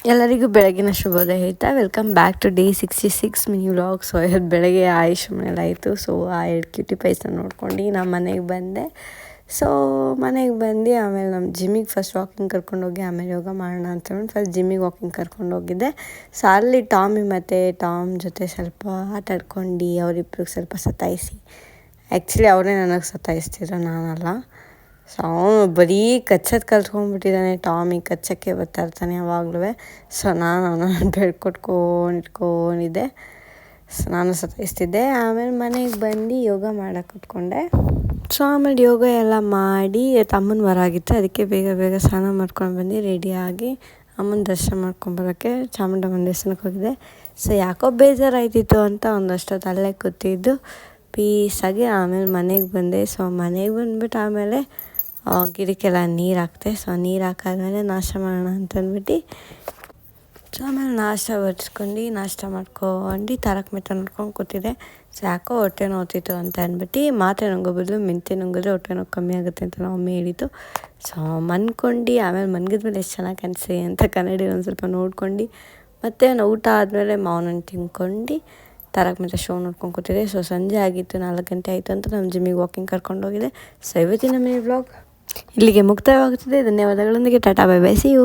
ಎಲ್ಲರಿಗೂ ಬೆಳಗಿನ ಶುಭೋದಯ ಹೇಳ್ತಾ welcome back to day 66 mini vlog. So ಇವತ್ತು ಬೆಳಗ್ಗೆ ಆಯುಷ್ ಮನೇಲಾಯಿತು. ಸೊ ಆ 2 ಕ್ಯೂಟಿ ಪೈಸನ್ನ ನೋಡ್ಕೊಂಡು ನಮ್ಮ ಮನೆಗೆ ಬಂದೆ. ಸೊ ಮನೆಗೆ ಬಂದು ಆಮೇಲೆ ನಮ್ಮ ಜಿಮ್ಮಿಗೆ ಫಸ್ಟ್ ವಾಕಿಂಗ್ ಕರ್ಕೊಂಡೋಗಿ ಆಮೇಲೆ ಯೋಗ ಮಾಡೋಣ ಅಂತೇಳಿ ಫಸ್ಟ್ ಜಿಮ್ಮಿಗೆ ವಾಕಿಂಗ್ ಕರ್ಕೊಂಡೋಗಿದ್ದೆ. ಸೊ ಅಲ್ಲಿ ಟಾಮಿ ಮತ್ತು ಟಾಮ್ ಜೊತೆ ಸ್ವಲ್ಪ ಆಟ ಆಡ್ಕೊಂಡು ಅವರಿಬ್ರಿಗೆ ಸ್ವಲ್ಪ ಸತಾಯಿಸಿ, ಆ್ಯಕ್ಚುಲಿ ಅವರೇ ನನಗೆ ಸತಾಯಿಸ್ತಿದ್ರು, ನಾನಲ್ಲ. ಸೊ ಅವನು ಬರೀ ಕಚ್ಚೋದು ಕಲ್ತ್ಕೊಂಡ್ಬಿಟ್ಟಿದ್ದಾನೆ. ಟಾಮಿಗೆ ಕಚ್ಚೋಕ್ಕೆ ಬರ್ತಾ ಇರ್ತಾನೆ ಯಾವಾಗಲೂ. ಸೊ ನಾನು ಅವನನ್ನು ಇಟ್ಕೊಂಡಿದ್ದೆ. ಸೊ ನಾನು ಸತಾಯಿಸ್ತಿದ್ದೆ. ಆಮೇಲೆ ಮನೆಗೆ ಬಂದು ಯೋಗ ಮಾಡೋಕೆ ಕೂತ್ಕೊಂಡೆ. ಸೊ ಆಮೇಲೆ ಯೋಗ ಎಲ್ಲ ಮಾಡಿ ಅಮ್ಮನ ಹೊರಾಗಿತ್ತು, ಅದಕ್ಕೆ ಬೇಗ ಬೇಗ ಸ್ನಾನ ಮಾಡ್ಕೊಂಡು ಬಂದು ರೆಡಿಯಾಗಿ ಅಮ್ಮನ ದರ್ಶನ ಮಾಡ್ಕೊಂಬರೋಕ್ಕೆ ಚಾಮುಂಡಮ್ಮನ ದೇವಸ್ಥಾನಕ್ಕೆ ಹೋಗಿದ್ದೆ. ಸೊ ಯಾಕೋ ಬೇಜಾರಾಯ್ತಿತ್ತು ಅಂತ ಒಂದಷ್ಟೊತ್ತು ಅಲ್ಲೇ ಕೂತಿದ್ದು ಪೀಸಾಗಿ. ಆಮೇಲೆ ಮನೆಗೆ ಬಂದೆ. ಸೊ ಮನೆಗೆ ಬಂದುಬಿಟ್ಟು ಆಮೇಲೆ ಗಿಡಕ್ಕೆಲ್ಲ ನೀರು ಹಾಕ್ತೆ. ಸೊ ನೀರು ಹಾಕಾದ್ಮೇಲೆ ನಾಷ್ಟ ಮಾಡೋಣ ಅಂತಂದ್ಬಿಟ್ಟು ಸೊ ಆಮೇಲೆ ನಾಷ್ಟ ಮಾಡ್ಕೊಂಡು ತಾರಕ್ ಮೆಹ್ತಾ ನೋಡ್ಕೊಂಡು ಕೂತಿದ್ದೆ. ಸೊ ಯಾಕೋ ಹೊಟ್ಟೆ ನೋವ್ತಿತ್ತು ಅಂತ ಅಂದ್ಬಿಟ್ಟು ಮಾತ್ರೆ ನುಂಗೋ ಬದಲು ಮೆಂತ್ಯ ನುಂಗಿದ್ರೆ ಹೊಟ್ಟೆ ನೋವು ಕಮ್ಮಿ ಆಗುತ್ತೆ ಅಂತ ನಮ್ಮ ಅಮ್ಮ ಹೇಳಿತು. ಸೊ ಮನ್ಕೊಂಡು ಆಮೇಲೆ ಮನ್ಗಿದ್ಮೇಲೆ ಎಷ್ಟು ಚೆನ್ನಾಗಿ ಕಾಣಿಸಿ ಅಂತ ಕನ್ನಡಿ ಒಂದು ಸ್ವಲ್ಪ ನೋಡ್ಕೊಂಡು ಮತ್ತು ಊಟ ಆದಮೇಲೆ ಮಾವನನ್ನು ತಿನ್ಕೊಂಡು ತಾರಕ್ ಮೆಹ್ತಾ ಶೋ ನೋಡ್ಕೊಂಡು ಕೂತಿದ್ದೆ. ಸೊ ಸಂಜೆ ಆಗಿತ್ತು, 4 ಗಂಟೆ ಆಯಿತು ಅಂತ ನಮ್ಮ ಜಿಮ್ಮಿಗೆ ವಾಕಿಂಗ್ ಕರ್ಕೊಂಡೋಗಿದೆ. ಸೊ ಇವತ್ತಿನ ಮಿನಿ ವ್ಲಾಗ್ ಇಲ್ಲಿಗೆ ಮುಕ್ತಾಯವಾಗುತ್ತದೆ. ಧನ್ಯವಾದಗಳೊಂದಿಗೆ tata bye bye, see you.